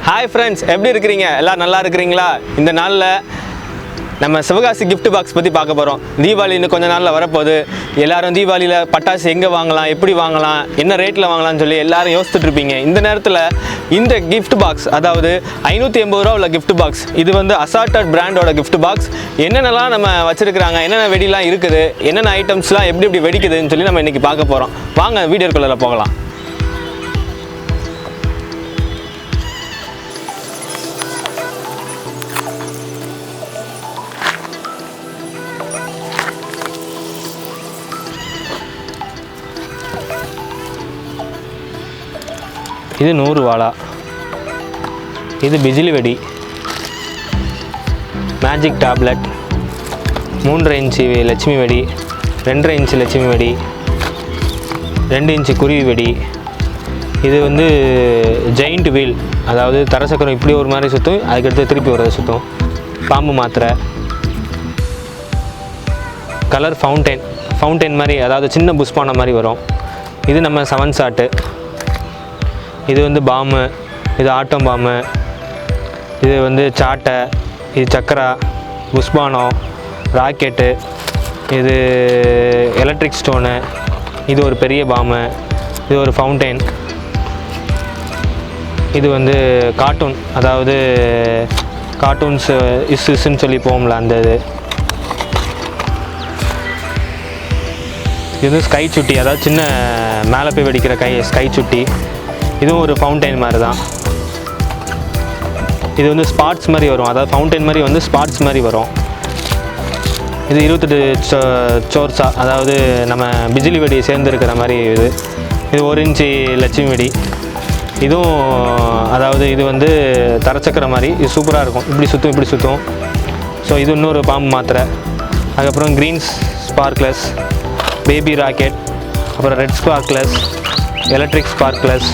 Hi friends, எப்படி இருக்கீங்க? எல்லாரும் நல்லா இருக்கீங்களா? இந்த நாள்ல நம்ம சிவகாசி gift box பத்தி பார்க்க போறோம். தீபாவளி இன்னும் கொஞ்ச நாள்ல வரப்போகுது. எல்லாரும் தீபாவளில பட்டாசு எங்க வாங்கலாம், எப்படி வாங்கலாம், என்ன ரேட்ல வாங்கலாம்னு சொல்லி எல்லாரும் யோசிச்சுட்டு இருப்பீங்க. இந்த நேரத்துல இந்த gift box அதாவது 580 ரூபாய் உள்ள gift box இது வந்து அசார்ட்டட் பிராண்டோட gift box என்னென்னலாம் நம்ம வச்சிருக்காங்க, என்னென்ன வெடிலாம் இருக்குது, என்னென்ன ஐட்டம்ஸ்லாம் எப்படி வெடிக்குதுன்னு சொல்லி நம்ம இன்னைக்கு பார்க்க போறோம். வாங்க வீடியோக்குள்ள போகலாம். இது 100 வாலா, இது பிஜிலி வெடி, மேஜிக் டேப்லெட், 3.5 இன்ச்சு லட்சுமி வெடி, 2.5 இன்ச்சு லட்சுமி வெடி, 2 இன்ச்சு குருவி வெடி. இது வந்து ஜெயிண்ட் வீல், அதாவது தரசக்கரம் இப்படி ஒரு மாதிரி சுற்றும், அதுக்கடுத்து திருப்பி ஒரு சுற்றும். பாம்பு மாத்திரை, கலர் ஃபவுண்டைன் மாதிரி, அதாவது சின்ன புஷ்பான மாதிரி வரும். இது நம்ம 7 ஷாட்டு. இது வந்து பாம்பு, இது ஆட்டம் பாம்பு, இது வந்து சாட்டை, இது சக்கரா, புஷ்பானம், ராக்கெட்டு, இது எலக்ட்ரிக் ஸ்டோனு, இது ஒரு பெரிய பாம்பு, இது ஒரு ஃபவுண்டைன், இது வந்து கார்ட்டூன், அதாவது கார்ட்டூன்ஸ் இஸ்ன்னு சொல்லி போகும்ல அந்த இது வந்து ஸ்கை சுட்டி, அதாவது சின்ன மேலே போய் வெடிக்கிற ஸ்கை சுட்டி. இதுவும் ஒரு ஃபவுண்டைன் மாதிரி தான். இது வந்து ஸ்பாட்ஸ் மாதிரி வரும், அதாவது ஃபவுண்டைன் மாதிரி வந்து ஸ்பாட்ஸ் மாதிரி வரும். இது 28 சோர்ஸா, அதாவது நம்ம பிஜிலி வெடி சேர்ந்துருக்கிற மாதிரி. இது 1 இன்ச்சு லட்சுமி வெடி. இதுவும் அதாவது இது வந்து தரச்சக்கர மாதிரி, இது சூப்பராக இருக்கும். இப்படி சுற்றும். ஸோ இது இன்னொரு பாம்பு மாத்திரை. அதுக்கப்புறம் க்ரீன் ஸ்பார்க்லஸ், பேபி ராக்கெட், அப்புறம் ரெட் ஸ்பார்க்லஸ், எலக்ட்ரிக் ஸ்பார்க்லஸ்,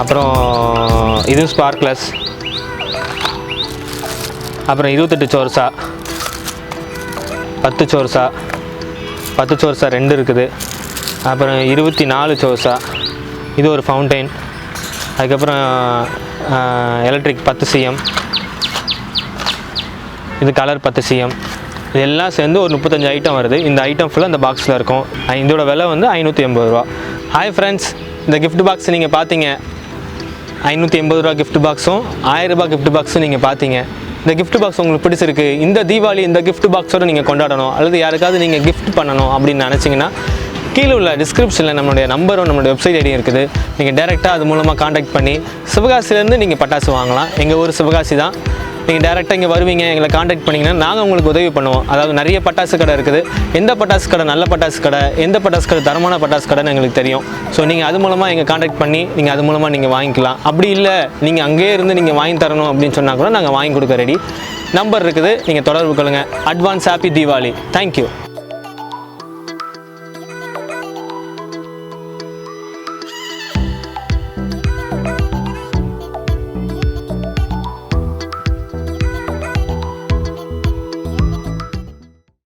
அப்புறம் இது ஸ்பார்க்லஸ், அப்புறம் 28 சோர்ஸா, 10 சோர்ஸா, 10 சோர்ஸா 2 இருக்குது. அப்புறம் 24 சோர்ஸா, இது ஒரு ஃபவுண்டைன். அதுக்கப்புறம் எலக்ட்ரிக் 10 cm, இது கலர் 10 cm. இதெல்லாம் சேர்ந்து ஒரு 35 ஐட்டம் வருது. இந்த ஐட்டம் ஃபுல்லாக இந்த பாக்ஸில் இருக்கும். இதோட விலை வந்து 580 ரூபா. ஹாய் ஃப்ரெண்ட்ஸ், இந்த கிஃப்ட் பாக்ஸ் நீங்கள் பார்த்தீங்க. 580 ரூபா கிஃப்ட் பாக்ஸும் 1000 ரூபா கிஃப்ட் பாக்ஸும் நீங்கள் பார்த்தீங்க. இந்த கிஃப்ட் பாக்ஸ் உங்களுக்கு பிடிச்சிருக்கு, இந்த தீபாவளி இந்த கிஃப்ட் பாக்ஸோடு நீங்கள் கொண்டாடணும், அல்லது யாருக்காவது நீங்கள் கிஃப்ட் பண்ணணும் அப்படின்னு நினச்சிங்கன்னா கீழே உள்ள டிஸ்கிரிப்ஷனில் நம்மளுடைய நம்பரும் நம்மளுடைய வெப்சைட் ஐடியும் இருக்குது. நீங்கள் டேரெக்டாக அது மூலமாக காண்டாக்ட் பண்ணி சிவகாசிலேருந்து நீங்கள் பட்டாசு வாங்கலாம். எங்கள் ஊர் சிவகாசி தான். நீங்கள் டேரெக்டாக இங்கே வருவீங்க, எங்களை காண்டாக்ட் பண்ணிங்கன்னா நாங்கள் உங்களுக்கு உதவி பண்ணுவோம். அதாவது நிறைய பட்டாசு கடை இருக்குது. எந்த பட்டாசு கடை நல்ல பட்டாசு கடை, எந்த பட்டாசு கடை தரமான பட்டாசு கடைன்னு எங்களுக்கு தெரியும். ஸோ நீங்கள் அது மூலமாக எங்கள் காண்டாக்ட் பண்ணி நீங்கள் அது மூலமாக நீங்கள் வாங்கிக்கலாம். அப்படி இல்லை நீங்கள் அங்கேயே இருந்து நீங்கள் வாங்கி தரணும் அப்படின்னு சொன்னால் கூட நாங்கள் வாங்கி கொடுக்க ரெடி. நம்பர் இருக்குது, நீங்கள் தொடர்பு கொள்ளுங்கள். Advance happy Deepavali. தேங்க்யூ.